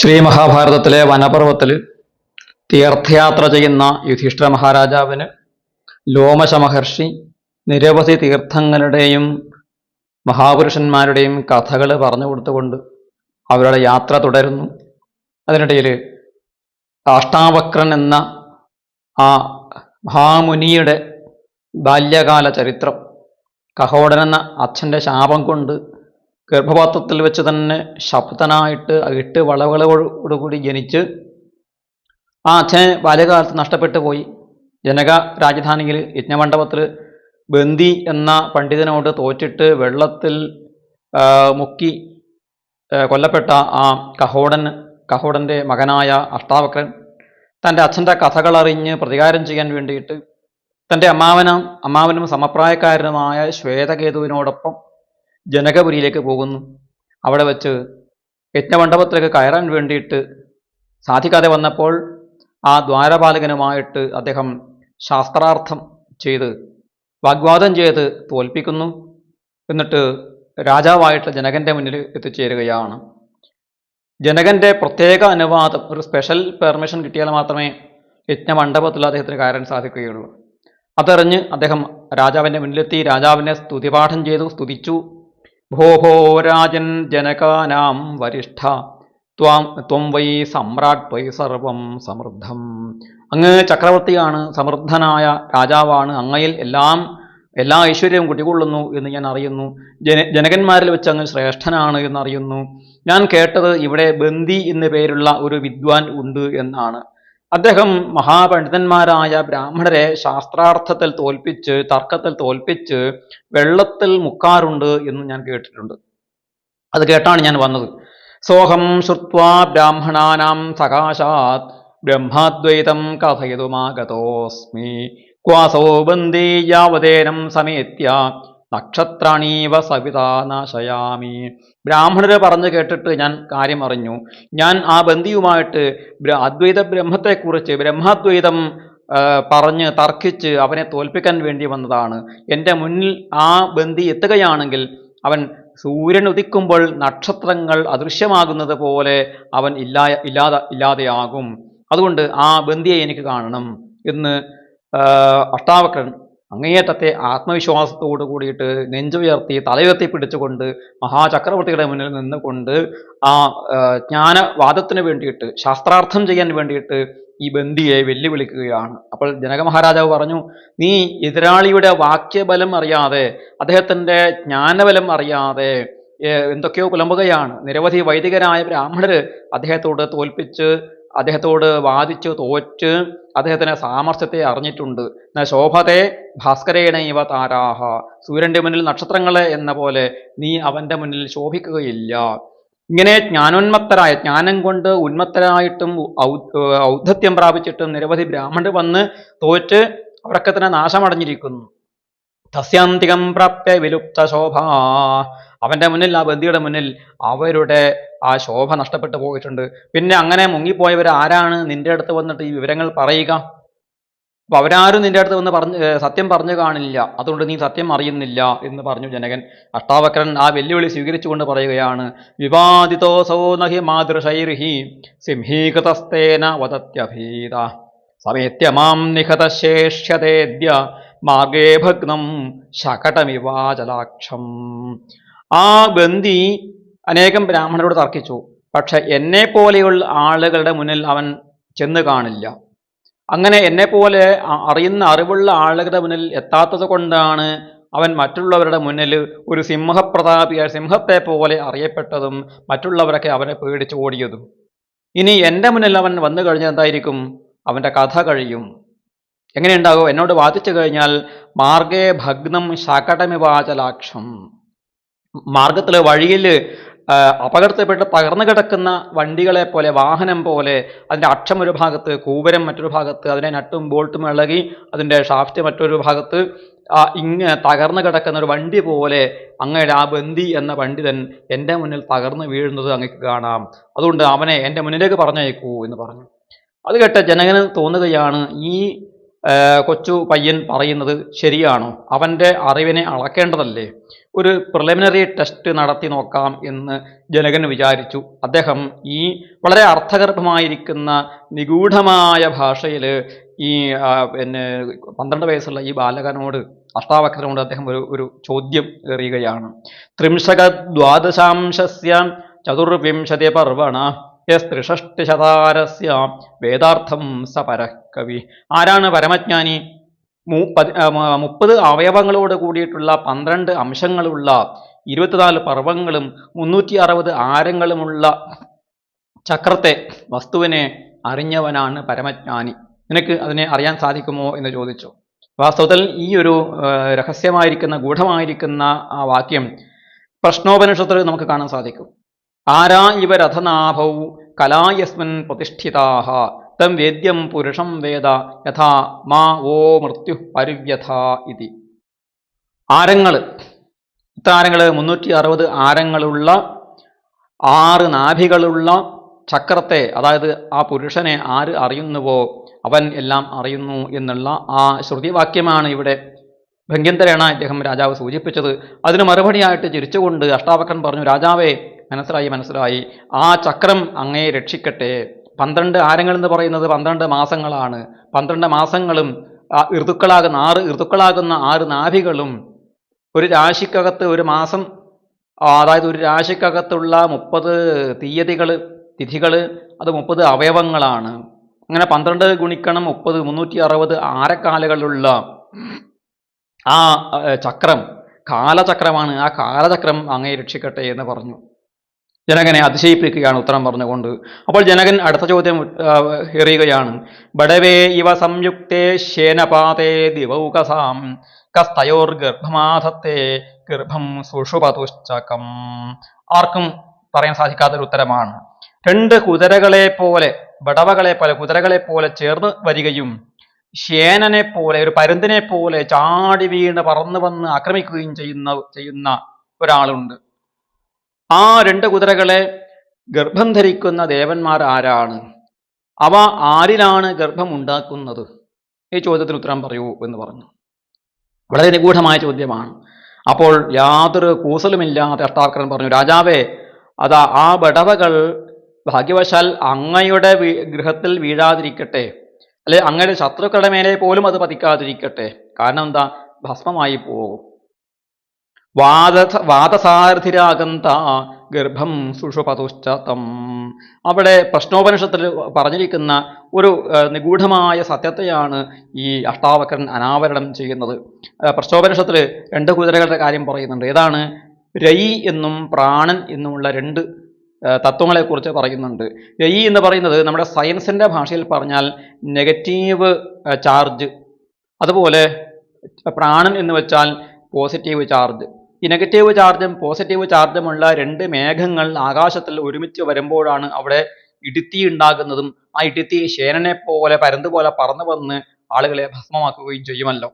ശ്രീ മഹാഭാരതത്തിലെ വനപർവത്തിൽ തീർത്ഥയാത്ര ചെയ്യുന്ന യുധിഷ്ഠിര മഹാരാജാവിന് ലോമശ മഹർഷി നിരവധി തീർത്ഥങ്ങളുടെയും മഹാപുരുഷന്മാരുടെയും കഥകൾ പറഞ്ഞു കൊടുത്തുകൊണ്ട് അവരുടെ യാത്ര തുടരുന്നു. അതിനിടയിൽ അഷ്ടാവക്രൻ എന്ന ആ മഹാമുനിയുടെ ബാല്യകാല ചരിത്രം, കഹോടൻ എന്ന അച്ഛൻ്റെ ശാപം കൊണ്ട് ഗർഭപാത്രത്തിൽ വെച്ച് തന്നെ ശബ്ദനായിട്ട് 8 വളവുകളോടുകൂടി ജനിച്ച് ആ അച്ഛനെ ബാല്യകാലത്ത് നഷ്ടപ്പെട്ടു പോയി. ജനക രാജധാനിയിൽ യജ്ഞമണ്ഡപത്തിൽ ബന്ദി എന്ന പണ്ഡിതനോട് തോറ്റിട്ട് വെള്ളത്തിൽ മുക്കി കൊല്ലപ്പെട്ട ആ കഹോടൻ്റെ മകനായ അഷ്ടാവക്രൻ തൻ്റെ അച്ഛൻ്റെ കഥകളറിഞ്ഞ് പ്രതികാരം ചെയ്യാൻ വേണ്ടിയിട്ട് തൻ്റെ അമ്മാവനും സമപ്രായക്കാരനുമായ ശ്വേതകേതുവിനോടൊപ്പം ജനകപുരിയിലേക്ക് പോകുന്നു. അവിടെ വെച്ച് യജ്ഞമണ്ഡപത്തിലേക്ക് കയറാൻ വേണ്ടിയിട്ട് സാധിക്കാതെ വന്നപ്പോൾ ആ ദ്വാരപാലകനുമായിട്ട് അദ്ദേഹം ശാസ്ത്രാർത്ഥം ചെയ്ത് വാഗ്വാദം ചെയ്ത് തോൽപ്പിക്കുന്നു. എന്നിട്ട് രാജാവായിട്ട് ജനകൻ്റെ മുന്നിൽ എത്തിച്ചേരുകയാണ്. ജനകൻ്റെ പ്രത്യേക അനുവാദം, ഒരു സ്പെഷ്യൽ പെർമിഷൻ കിട്ടിയാൽ മാത്രമേ യജ്ഞമണ്ഡപത്തിൽ അദ്ദേഹത്തിന് കയറാൻ സാധിക്കുകയുള്ളൂ. അതറിഞ്ഞ് അദ്ദേഹം രാജാവിൻ്റെ മുന്നിലെത്തി രാജാവിനെ സ്തുതിപാഠം ചെയ്തു, സ്തുതിച്ചു. ഭോ രാജൻ ജനകാനാം വരിഷ്ഠ ത്വം വൈ സമ്രാട് വൈ സർവം സമൃദ്ധം. അങ്ങ് ചക്രവർത്തിയാണ്, സമൃദ്ധനായ രാജാവാണ്, അങ്ങയിൽ എല്ലാ ഐശ്വര്യവും കുടികൊള്ളുന്നു എന്ന് ഞാൻ അറിയുന്നു. ജനകന്മാരിൽ വെച്ച് അങ്ങ് ശ്രേഷ്ഠനാണ് എന്നറിയുന്നു. ഞാൻ കേട്ടത് ഇവിടെ ബന്ദി എന്നു പേരുള്ള ഒരു വിദ്വാൻ ഉണ്ട് എന്നാണ്. അദ്ദേഹം മഹാപണ്ഡിതന്മാരായ ബ്രാഹ്മണരെ ശാസ്ത്രാർത്ഥത്തിൽ തോൽപ്പിച്ച്, തർക്കത്തിൽ തോൽപ്പിച്ച് വെള്ളത്തിൽ മുക്കാറുണ്ട് എന്ന് ഞാൻ കേട്ടിട്ടുണ്ട്. അത് കേട്ടാണ് ഞാൻ വന്നത്. സോഹം ശ്രുത്വാ ബ്രാഹ്മണാനാം സകാശാത് ബ്രഹ്മാദ്വൈതം കഥയതുമാഗതോസ്മി ക്വാസോ ബന്ദി യാവതേനം സമേത്യ നക്ഷത്രാണീവ സവിതാ നാശയാമി. ബ്രാഹ്മണര് പറഞ്ഞു കേട്ടിട്ട് ഞാൻ കാര്യം അറിഞ്ഞു. ഞാൻ ആ ബന്ദിയുമായിട്ട് അദ്വൈത ബ്രഹ്മത്തെക്കുറിച്ച്, ബ്രഹ്മാദ്വൈതം പറഞ്ഞ് തർക്കിച്ച് അവനെ തോൽപ്പിക്കാൻ വേണ്ടി വന്നതാണ്. എൻ്റെ മുന്നിൽ ആ ബന്ദി എത്തുകയാണെങ്കിൽ അവൻ സൂര്യൻ ഉദിക്കുമ്പോൾ നക്ഷത്രങ്ങൾ അദൃശ്യമാകുന്നത് പോലെ അവൻ ഇല്ലാതെയാകും. അതുകൊണ്ട് ആ ബന്ദിയെ എനിക്ക് കാണണം എന്ന് അഷ്ടാവക്രൻ അങ്ങേയറ്റത്തെ ആത്മവിശ്വാസത്തോടു കൂടിയിട്ട് നെഞ്ചുയർത്തി തലയുയർത്തി പിടിച്ചുകൊണ്ട് മഹാചക്രവർത്തിയുടെ മുന്നിൽ നിന്നുകൊണ്ട് ആ ജ്ഞാനവാദത്തിന് വേണ്ടിയിട്ട്, ശാസ്ത്രാർത്ഥം ചെയ്യാൻ വേണ്ടിയിട്ട് ഈ ബന്ദിയെ വെല്ലുവിളിക്കുകയാണ്. അപ്പോൾ ജനക മഹാരാജാവ് പറഞ്ഞു, നീ എതിരാളിയുടെ വാക്യബലം അറിയാതെ, അദ്ദേഹത്തിൻ്റെ ജ്ഞാനബലം അറിയാതെ എന്തൊക്കെയോ പുലമ്പുകയാണ്. നിരവധി വൈദികരായ ബ്രാഹ്മണര് അദ്ദേഹത്തോട് തോൽപ്പിച്ച്, അദ്ദേഹത്തോട് വാദിച്ച് തോറ്റ് അദ്ദേഹത്തിന് സാമർത്ഥ്യത്തെ അറിഞ്ഞിട്ടുണ്ട്. ന ശോഭത്തെ ഭാസ്കരേണ ഇവ താരാഹ. സൂര്യൻ്റെ മുന്നിൽ നക്ഷത്രങ്ങളെ എന്ന പോലെ നീ അവൻ്റെ മുന്നിൽ ശോഭിക്കുകയില്ല. ഇങ്ങനെ ജ്ഞാനോന്മത്തരായ, ജ്ഞാനം കൊണ്ട് ഉന്മത്തരായിട്ടും ഔദ്ധത്യം പ്രാപിച്ചിട്ടും നിരവധി ബ്രാഹ്മണർ വന്ന് തോറ്റ് അവരൊക്കെ തന്നെ നാശമടഞ്ഞിരിക്കുന്നു. തസ്യാന്തികം പ്രാപ്യ വിലുപ്ത ശോഭ. അവൻ്റെ മുന്നിൽ, ആ ബന്ദിയുടെ മുന്നിൽ അവരുടെ ആ ശോഭ നഷ്ടപ്പെട്ടു പോയിട്ടുണ്ട്. പിന്നെ അങ്ങനെ മുങ്ങിപ്പോയവർ ആരാണ് നിന്റെ അടുത്ത് വന്നിട്ട് ഈ വിവരങ്ങൾ പറയുക? അപ്പൊ അവരാരും നിന്റെ അടുത്ത് വന്ന് സത്യം പറഞ്ഞു കാണില്ല, അതുകൊണ്ട് നീ സത്യം അറിയുന്നില്ല എന്ന് പറഞ്ഞു ജനകൻ. അഷ്ടാവക്രൻ ആ വെല്ലുവിളി സ്വീകരിച്ചുകൊണ്ട് പറയുകയാണ്, വിവാദിതോസോ നഹി മാതൃശൈർഹി സിംഹീകൃതസ്തേന വദത്യഭീത സമേത്യമാം നിഹതശേഷ്യതേദ്യ മാർഗേ ഭഗ്നം ശകടമിവാചലാക്ഷം. ആ ബന്ദി അനേകം ബ്രാഹ്മണരോട് തർക്കിച്ചു. പക്ഷെ എന്നെ പോലെയുള്ള ആളുകളുടെ മുന്നിൽ അവൻ ചെന്ന് കാണില്ല. അങ്ങനെ എന്നെപ്പോലെ അറിവുള്ള ആളുകളുടെ മുന്നിൽ എത്താത്തത് കൊണ്ടാണ് അവൻ മറ്റുള്ളവരുടെ മുന്നിൽ ഒരു സിംഹപ്രതാപിയായ, സിംഹത്തെ പോലെ അറിയപ്പെട്ടതും മറ്റുള്ളവരൊക്കെ അവനെ പേടിച്ച് ഓടിയതും. ഇനി എൻ്റെ മുന്നിൽ അവൻ വന്നു കഴിഞ്ഞാൽ എന്തായിരിക്കും? അവൻ്റെ കഥ കഴിയും. എങ്ങനെയുണ്ടാകും? എന്നോട് വാദിച്ചു കഴിഞ്ഞാൽ മാർഗേ ഭഗ്നം ശകടമിവാചലാക്ഷം. മാർഗത്തിൽ, വഴിയിൽ അപകടത്തിൽപ്പെട്ട് തകർന്നു കിടക്കുന്ന വണ്ടികളെ പോലെ, വാഹനം പോലെ, അതിൻ്റെ അക്ഷം ഒരു ഭാഗത്ത്, കൂപരം മറ്റൊരു ഭാഗത്ത്, അതിൻ്റെ നട്ടും ബോൾട്ടും ഇളകി അതിൻ്റെ ഷാഫ്റ്റ് മറ്റൊരു ഭാഗത്ത്, തകർന്നു കിടക്കുന്ന ഒരു വണ്ടി പോലെ അങ്ങയുടെ ആ ബന്ദി എന്ന പണ്ഡിതൻ എൻ്റെ മുന്നിൽ തകർന്നു വീഴുന്നത് അങ്ങക്ക് കാണാം. അതുകൊണ്ട് അവനെ എൻ്റെ മുന്നിലേക്ക് പറഞ്ഞയക്കൂ എന്ന് പറഞ്ഞു. അത് കേട്ട ജനകന് തോന്നുകയാണ്, ഈ കൊച്ചു പയ്യൻ പറയുന്നത് ശരിയാണോ? അവൻ്റെ അറിവിനെ അളക്കേണ്ടതല്ലേ? ഒരു പ്രിലിമിനറി ടെസ്റ്റ് നടത്തി നോക്കാം എന്ന് ജനകൻ വിചാരിച്ചു. അദ്ദേഹം ഈ വളരെ അർത്ഥഗർഭമായിരിക്കുന്ന നിഗൂഢമായ ഭാഷയിൽ ഈ 12 വയസ്സുള്ള ഈ ബാലകനോട്, അഷ്ടാവക്രനോട് അദ്ദേഹം ഒരു ചോദ്യം എറിയുകയാണ്. ത്രിംശകദ്വാദശാംശസ്യ ചതുർവിംശതി പർവണ യസ്ത്രിഷഷ്ടിശതാരസ്യ വേദാർത്ഥം സ പരകവി. ആരാണ് പരമജ്ഞാനി? 30 അവയവങ്ങളോട് കൂടിയിട്ടുള്ള 12 അംശങ്ങളുള്ള 24 പർവ്വങ്ങളും 360 ആരങ്ങളുമുള്ള ചക്രത്തെ, വസ്തുവിനെ അറിഞ്ഞവനാണ് പരമജ്ഞാനി. നിനക്ക് അതിനെ അറിയാൻ സാധിക്കുമോ എന്ന് ചോദിച്ചു. വാസ്തവത്തിൽ ഈ ഒരു രഹസ്യമായിരിക്കുന്ന, ഗൂഢമായിരിക്കുന്ന ആ വാക്യം പ്രശ്നോപനിഷത്തിൽ നമുക്ക് കാണാൻ സാധിക്കും. ആരാ ഇവ രഥനാഭൗ കലായസ്മിൻ പ്രതിഷ്ഠിതാഹ തം വേദ്യം പുരുഷം വേദ യഥാ മാ വോ മൃത്യു പരിവ്യഥ ഇതി. ആരങ്ങൾ, ഇത്ര ആരങ്ങൾ? 360 ആരങ്ങളുള്ള 6 നാഭികളുള്ള ചക്രത്തെ, അതായത് ആ പുരുഷനെ ആര് അറിയുന്നുവോ അവൻ എല്ലാം അറിയുന്നു എന്നുള്ള ആ ശ്രുതിവാക്യമാണ് ഇവിടെ ഭംഗ്യന്തരേണ ഇദ്ദേഹം രാജാവ് സൂചിപ്പിച്ചത്. അതിന് മറുപടിയായിട്ട് ചിരിച്ചുകൊണ്ട് അഷ്ടാവക്രൻ പറഞ്ഞു, രാജാവേ, മനസ്സിലായി. ആ ചക്രം അങ്ങയെ രക്ഷിക്കട്ടെ. 12 ആരങ്ങൾ എന്ന് പറയുന്നത് 12 മാസങ്ങളാണ്. 12 മാസങ്ങളും ഋതുക്കളാകുന്ന 6 നാഭികളും ഒരു രാശിക്കകത്ത് ഒരു മാസം, അതായത് ഒരു രാശിക്കകത്തുള്ള 30 തിഥികൾ, അത് 30 അവയവങ്ങളാണ്. അങ്ങനെ 12 ഗുണിക്കണം 30, 360 ആരക്കാലുകളുള്ള ആ ചക്രം കാലചക്രമാണ്. ആ കാലചക്രം അങ്ങയെ രക്ഷിക്കട്ടെ എന്ന് പറഞ്ഞു. ജനകനെ അതിശയിപ്പിക്കുകയാണ് ഉത്തരം പറഞ്ഞുകൊണ്ട്. അപ്പോൾ ജനകൻ അടുത്ത ചോദ്യം എറിയുകയാണ്. ബടവേ ഇവ സംയുക്തേ ശേനപാതേ ദിവൗകസാം കസ്തയോർ ഗർഭമാധത്തെ ഗർഭം സുഷുപതുശ്ചകം. ആർക്കും പറയാൻ സാധിക്കാത്തൊരു ഉത്തരമാണ്. 2 കുതിരകളെ പോലെ, ബടവകളെ പോലെ, കുതിരകളെ പോലെ ചേർന്ന് വരികയും ശേനനെ പോലെ, ഒരു പരുന്തിനെ പോലെ ചാടി വീണ് പറന്നു വന്ന് ആക്രമിക്കുകയും ചെയ്യുന്ന ഒരാളുണ്ട്. ആ 2 കുതിരകളെ ഗർഭം ധരിക്കുന്ന ദേവന്മാർ ആരാണ്? അവ ആരിലാണ് ഗർഭം ഉണ്ടാക്കുന്നത്? ഈ ചോദ്യത്തിന് ഉത്തരം പറയൂ എന്ന് പറഞ്ഞു. വളരെ നിഗൂഢമായ ചോദ്യമാണ്. അപ്പോൾ യാതൊരു കൂസലുമില്ലാതെ അഷ്ടാവക്രൻ പറഞ്ഞു, രാജാവേ, അതാ ആ ബടവകൾ ഭാഗ്യവശാൽ അങ്ങയുടെ ഗൃഹത്തിൽ വീഴാതിരിക്കട്ടെ, അല്ലെ അങ്ങയുടെ ശത്രുക്കളുടെ മേലെ പോലും അത് പതിക്കാതിരിക്കട്ടെ. കാരണം എന്താ? ഭസ്മമായി പോകും. വാദസാരഥിരാഗന്ത ഗർഭം സുഷുപതുശ്ചതം. അവിടെ പ്രശ്നോപനിഷത്തിൽ പറഞ്ഞിരിക്കുന്ന ഒരു നിഗൂഢമായ സത്യത്തെയാണ് ഈ അഷ്ടാവക്രൻ അനാവരണം ചെയ്യുന്നത്. പ്രശ്നോപനിഷത്തിൽ 2 കുതിരകളുടെ കാര്യം പറയുന്നുണ്ട്. ഏതാണ്? രയി എന്നും പ്രാണൻ എന്നുമുള്ള 2 തത്വങ്ങളെക്കുറിച്ച് പറയുന്നുണ്ട്. രയി എന്ന് പറയുന്നത് നമ്മുടെ സയൻസിൻ്റെ ഭാഷയിൽ പറഞ്ഞാൽ നെഗറ്റീവ് ചാർജ്, അതുപോലെ പ്രാണൻ എന്ന് വെച്ചാൽ പോസിറ്റീവ് ചാർജ്. ഈ നെഗറ്റീവ് ചാർജും പോസിറ്റീവ് ചാർജുമുള്ള 2 മേഘങ്ങൾ ആകാശത്തിൽ ഒരുമിച്ച് വരുമ്പോഴാണ് അവിടെ ഇടുത്തി ഉണ്ടാകുന്നതും ആ ഇടുത്തി ശേനനെ പോലെ, പരുന്ത് പോലെ പറന്നു വന്ന് ആളുകളെ ഭസ്മമാക്കുകയും ചെയ്യുമല്ലോ.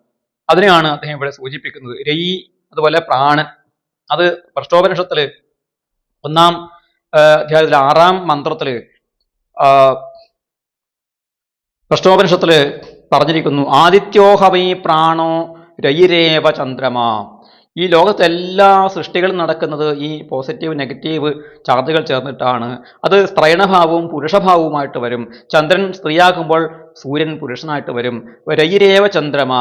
അതിനെയാണ് അദ്ദേഹം ഇവിടെ സൂചിപ്പിക്കുന്നത്. രയി, അതുപോലെ പ്രാണൻ. അത് പ്രശ്നോപനിഷത്തില് 1-ാം അധ്യായത്തിലെ 6-ാം മന്ത്രത്തില് പ്രശ്നോപനിഷത്തില് പറഞ്ഞിരിക്കുന്നു, ആദിത്യോഹവൈ പ്രാണോ രയിരേവ ചന്ദ്രമ. ഈ ലോകത്തെ എല്ലാ സൃഷ്ടികളും നടക്കുന്നത് ഈ പോസിറ്റീവ് നെഗറ്റീവ് ചാർജുകൾ ചേർന്നിട്ടാണ്. അത് സ്ത്രൈണഭാവവും പുരുഷഭാവവുമായിട്ട് വരും. ചന്ദ്രൻ സ്ത്രീയാകുമ്പോൾ സൂര്യൻ പുരുഷനായിട്ട് വരും. രയിരേവ ചന്ദ്രമ.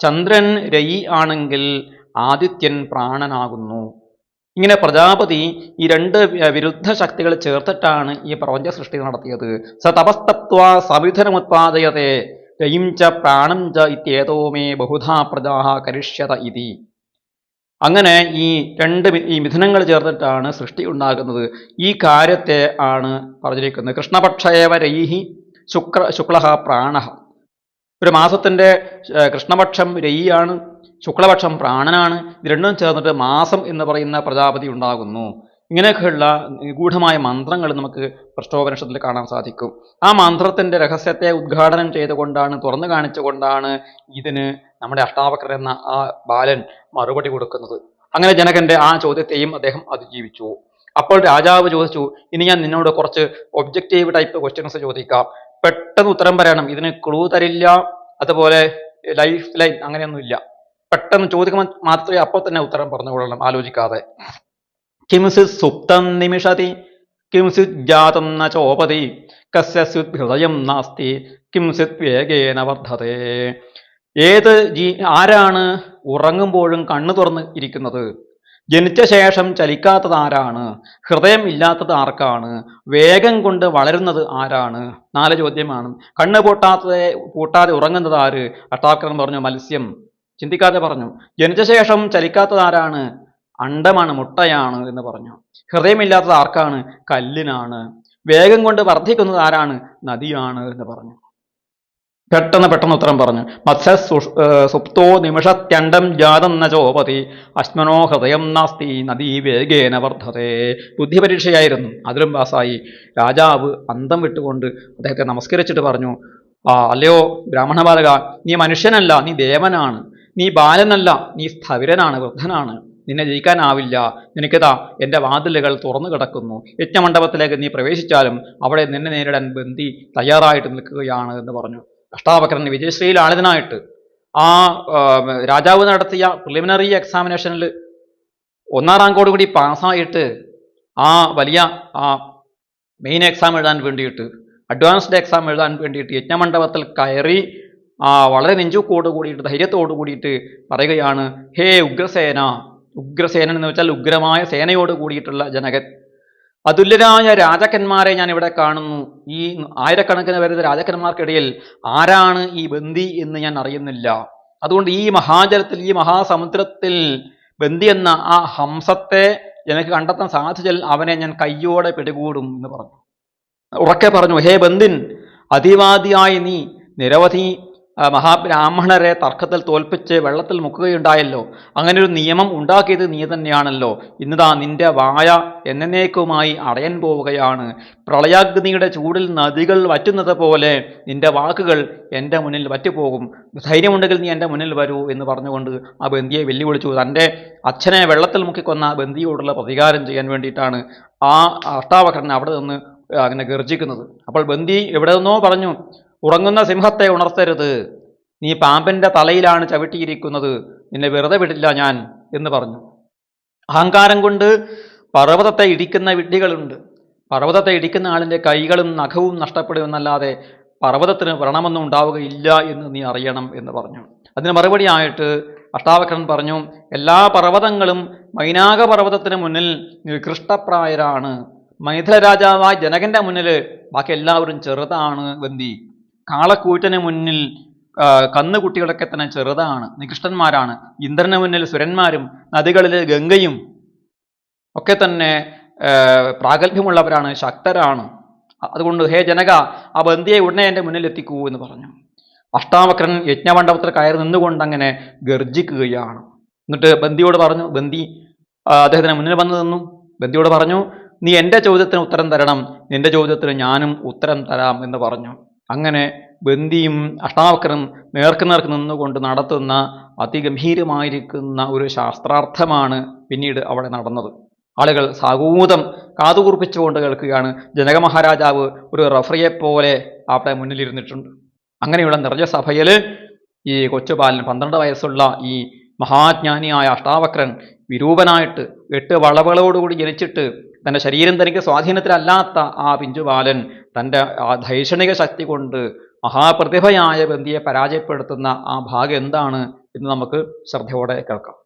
ചന്ദ്രൻ രയി ആണെങ്കിൽ ആദിത്യൻ പ്രാണനാകുന്നു. ഇങ്ങനെ പ്രജാപതി ഈ 2 വിരുദ്ധ ശക്തികൾ ചേർത്തിട്ടാണ് ഈ പ്രപഞ്ച സൃഷ്ടി നടത്തിയത്. സ തപസ്തപ്വാ സമിധനമുത്പാദയത്തെ രയിം ച പ്രാണം ച ഇത്യേതോ മേ ബഹുധാ പ്രജാഹ കരിഷ്യത ഇതി. അങ്ങനെ ഈ 2 മിഥുനങ്ങൾ ചേർന്നിട്ടാണ് സൃഷ്ടി ഉണ്ടാകുന്നത്. ഈ കാര്യത്തെ ആണ് പറഞ്ഞിരിക്കുന്നത്. കൃഷ്ണപക്ഷേവ രയിഹി ശുക്ലഹ പ്രാണഹ. ഒരു മാസത്തിൻ്റെ കൃഷ്ണപക്ഷം രയിയാണ്, ശുക്ലപക്ഷം പ്രാണനാണ്. ഇത് 2 ചേർന്നിട്ട് മാസം എന്ന് പറയുന്ന പ്രജാപതി ഉണ്ടാകുന്നു. ഇങ്ങനെയൊക്കെയുള്ള നിഗൂഢമായ മന്ത്രങ്ങൾ നമുക്ക് പ്രശ്നോപനിഷത്തിൽ കാണാൻ സാധിക്കും. ആ മന്ത്രത്തിൻ്റെ രഹസ്യത്തെ ഉദ്ഘാടനം ചെയ്തുകൊണ്ടാണ്, തുറന്നു കാണിച്ചുകൊണ്ടാണ് ഇതിന് നമ്മുടെ അഷ്ടാവക്രൻ എന്ന ആ ബാലൻ മറുപടി കൊടുക്കുന്നത്. അങ്ങനെ ജനകന്റെ ആ ചോദ്യത്തെയും അദ്ദേഹം അതിജീവിച്ചു. അപ്പോൾ രാജാവ് ചോദിച്ചു, ഇനി ഞാൻ നിന്നോട് കുറച്ച് ഒബ്ജക്റ്റീവ് ടൈപ്പ് ക്വസ്റ്റ്യൻസ് ചോദിക്കാം, പെട്ടെന്ന് ഉത്തരം പറയണം. ഇതിന് ക്ലൂ തരില്ല, അതുപോലെ ലൈഫ് ലൈൻ അങ്ങനെയൊന്നുമില്ല. പെട്ടെന്ന് ചോദിക്കുമ്പോൾ മാത്രമേ അപ്പോൾ തന്നെ ഉത്തരം പറഞ്ഞുകൊള്ളണം, ആലോചിക്കാതെ. കിംസിത് സുപ്തം നിമിഷതി കിംസിത് ജാതം ന ചോപതി കസ്യസ്യുത് ഹൃദയം നാസ്തി കിംസിത് വേഗേന വർദ്ധതേ. ആരാണ് ഉറങ്ങുമ്പോഴും കണ്ണു തുറന്ന് ഇരിക്കുന്നത്? ജനിച്ച ശേഷം ചലിക്കാത്തത് ആരാണ്? ഹൃദയം ഇല്ലാത്തത് ആർക്കാണ്? വേഗം കൊണ്ട് വളരുന്നത് ആരാണ്? 4 ചോദ്യമാണ്. കണ്ണ് പൂട്ടാതെ ഉറങ്ങുന്നത് ആര്? അഷ്ടാവക്രൻ പറഞ്ഞു മത്സ്യം. ചിന്തിക്കാതെ പറഞ്ഞു. ജനിച്ച ശേഷം ചലിക്കാത്തത് ആരാണ്? അണ്ടമാണ്, മുട്ടയാണ് എന്ന് പറഞ്ഞു. ഹൃദയമില്ലാത്തത് ആർക്കാണ്? കല്ലിനാണ്. വേഗം കൊണ്ട് വർദ്ധിക്കുന്നത് ആരാണ്? നദിയാണ് എന്ന് പറഞ്ഞു. പെട്ടെന്ന് ഉത്തരം പറഞ്ഞു. മത്സ്യ സുപ്തോ നിമിഷത്യണ്ടം ജാതം ന ചോപതി അശ്മനോ ഹൃദയം നാസ്തി നദീ വേഗേന വർദ്ധതേ. ബുദ്ധി പരീക്ഷയായിരുന്നു, അതിലും പാസ്സായി. രാജാവ് അന്തം വിട്ടുകൊണ്ട് അദ്ദേഹത്തെ നമസ്കരിച്ചിട്ട് പറഞ്ഞു, അല്ലയോ ബ്രാഹ്മണ ബാലക, നീ മനുഷ്യനല്ല, നീ ദേവനാണ്. നീ ബാലനല്ല, നീ സ്ഥവിരനാണ്, വൃദ്ധനാണ്. നിന്നെ ജയിക്കാനാവില്ല. നിനക്കിതാ എൻ്റെ വാതിലുകൾ തുറന്നു കിടക്കുന്നു. യജ്ഞമണ്ഡപത്തിലേക്ക് നീ പ്രവേശിച്ചാലും അവിടെ നിന്നെ നേരിടാൻ ബന്ദി തയ്യാറായിട്ട് നിൽക്കുകയാണ് എന്ന് പറഞ്ഞു. അഷ്ടാവക്രൻ വിജയശ്രീലാളിതനായിട്ട് ആ രാജാവ് നടത്തിയ പ്രിലിമിനറി എക്സാമിനേഷനിൽ 1ാം റാങ്കോടുകൂടി പാസ്സായിട്ട് ആ വലിയ മെയിൻ എക്സാം എഴുതാൻ വേണ്ടിയിട്ട്, അഡ്വാൻസ്ഡ് എക്സാം എഴുതാൻ വേണ്ടിയിട്ട് യജ്ഞമണ്ഡപത്തിൽ കയറി വളരെ നെഞ്ചുക്കോട് കൂടിയിട്ട് ധൈര്യത്തോടു കൂടിയിട്ട് പറയുകയാണ്, ഹേ ഉഗ്രസേന. ഉഗ്രസേനൻ എന്ന് വെച്ചാൽ ഉഗ്രമായ സേനയോട് കൂടിയിട്ടുള്ള ജനകൻ. അതുല്യരായ രാജാക്കന്മാരെ ഞാൻ ഇവിടെ കാണുന്നു. ഈ ആയിരക്കണക്കിന് വരുന്ന രാജാക്കന്മാർക്കിടയിൽ ആരാണ് ഈ ബന്ദി എന്ന് ഞാൻ അറിയുന്നില്ല. അതുകൊണ്ട് ഈ മഹാജലത്തിൽ, ഈ മഹാസമുദ്രത്തിൽ ബന്ദി എന്ന ആ ഹംസത്തെ എനിക്ക് കണ്ടെത്താൻ സാധിച്ചാൽ അവനെ ഞാൻ കയ്യോടെ പിടികൂടും എന്ന് പറഞ്ഞു. ഉറക്കെ പറഞ്ഞു, ഹേ ബന്ദിൻ, അതിവാദിയായി നീ നിരവധി മഹാബ്രാഹ്മണരെ തർക്കത്തിൽ തോൽപ്പിച്ച് വെള്ളത്തിൽ മുക്കുകയുണ്ടായല്ലോ. അങ്ങനെ ഒരു നിയമം ഉണ്ടാക്കിയത് നീ തന്നെയാണല്ലോ. ഇന്നതാ നിന്റെ വായ എന്നേക്കുമായി അടയാൻ പോവുകയാണ്. പ്രളയാഗ്നിയുടെ ചൂടിൽ നദികൾ വറ്റുന്നത് പോലെ നിന്റെ വാക്കുകൾ എൻ്റെ മുന്നിൽ വറ്റുപോകും. ധൈര്യമുണ്ടെങ്കിൽ നീ എൻ്റെ മുന്നിൽ വരൂ എന്ന് പറഞ്ഞുകൊണ്ട് ആ ബന്ദിയെ വെല്ലുവിളിച്ചു. തൻ്റെ അച്ഛനെ വെള്ളത്തിൽ മുക്കിക്കൊന്ന ബന്ദിയോടുള്ള പ്രതികാരം ചെയ്യാൻ വേണ്ടിയിട്ടാണ് ആ അഷ്ടാവക്രൻ അവിടെ നിന്ന് അങ്ങനെ ഗർജിക്കുന്നത്. അപ്പോൾ ബന്ദി എവിടെ നിന്നോ പറഞ്ഞു, ഉറങ്ങുന്ന സിംഹത്തെ ഉണർത്തരുത്, നീ പാമ്പിൻ്റെ തലയിലാണ് ചവിട്ടിയിരിക്കുന്നത്, നിന്നെ വെറുതെ വിടില്ല ഞാൻ എന്ന് പറഞ്ഞു. അഹങ്കാരം കൊണ്ട് പർവ്വതത്തെ ഇടിക്കുന്ന വിഡ്ഢികളുണ്ട്. പർവ്വതത്തെ ഇടിക്കുന്ന ആളിൻ്റെ കൈകളും നഖവും നഷ്ടപ്പെടുമെന്നല്ലാതെ പർവ്വതത്തിന് വ്രണമൊന്നും ഉണ്ടാവുകയില്ല എന്ന് നീ അറിയണം എന്ന് പറഞ്ഞു. അതിന് മറുപടിയായിട്ട് അഷ്ടാവക്രൻ പറഞ്ഞു, എല്ലാ പർവ്വതങ്ങളും മൈനാക പർവ്വതത്തിന് മുന്നിൽ നികൃഷ്ടപ്രായരാണ്. മൈഥില രാജാവായ ജനകന്റെ മുന്നിൽ ബാക്കി എല്ലാവരും ചെറുതാണ് ബന്ദി. കാളക്കൂറ്റന് മുന്നിൽ കന്നുകുട്ടികളൊക്കെ തന്നെ ചെറുതാണ്, നികൃഷ്ടന്മാരാണ്. ഇന്ദ്രന് മുന്നിൽ സുരന്മാരും നദികളിൽ ഗംഗയും ഒക്കെ തന്നെ പ്രാഗൽഭ്യമുള്ളവരാണ്, ശക്തരാണ്. അതുകൊണ്ട് ഹേ ജനക, ആ ബന്ദിയെ ഉടനെ എൻ്റെ മുന്നിൽ എത്തിക്കൂ എന്ന് പറഞ്ഞു. അഷ്ടാവക്രൻ യജ്ഞമണ്ഡപത്തിൽ കയറി നിന്നുകൊണ്ട് അങ്ങനെ ഗർജിക്കുകയാണ്. എന്നിട്ട് ബന്ദിയോട് പറഞ്ഞു, ബന്ദി അദ്ദേഹത്തിന് മുന്നിൽ വന്നു നിന്നു. ബന്ദിയോട് പറഞ്ഞു, നീ എൻ്റെ ചോദ്യത്തിന് ഉത്തരം തരണം, നിന്റെ ചോദ്യത്തിന് ഞാനും ഉത്തരം തരാം എന്ന് പറഞ്ഞു. അങ്ങനെ ബന്ദിയും അഷ്ടാവക്രനും നേർക്ക് നിന്നുകൊണ്ട് നടത്തുന്ന അതിഗംഭീരമായിരിക്കുന്ന ഒരു ശാസ്ത്രാർത്ഥമാണ് പിന്നീട് അവിടെ നടന്നത്. ആളുകൾ സാഗൂതം കാതുകൂർപ്പിച്ചുകൊണ്ട് കേൾക്കുകയാണ്. ജനക മഹാരാജാവ് ഒരു റഫറിയെ പോലെ അവിടെ മുന്നിലിരുന്നിട്ടുണ്ട്. അങ്ങനെയുള്ള നിർജ്ജസഭയിൽ ഈ കൊച്ചുബാലൻ 12 വയസ്സുള്ള ഈ മഹാജ്ഞാനിയായ അഷ്ടാവക്രൻ വിരൂപനായിട്ട് 8 വളവുകളോടുകൂടി ജനിച്ചിട്ട് തൻ്റെ ശരീരം തനിക്ക് സ്വാധീനത്തിലല്ലാത്ത ആ പിഞ്ചുബാലൻ തൻ്റെ ആ ധൈഷണിക ശക്തി കൊണ്ട് മഹാപ്രതിഭയായ ബന്ദിയെ പരാജയപ്പെടുത്തുന്ന ആ ഭാഗം എന്താണ് എന്ന് നമുക്ക് ശ്രദ്ധയോടെ കേൾക്കാം.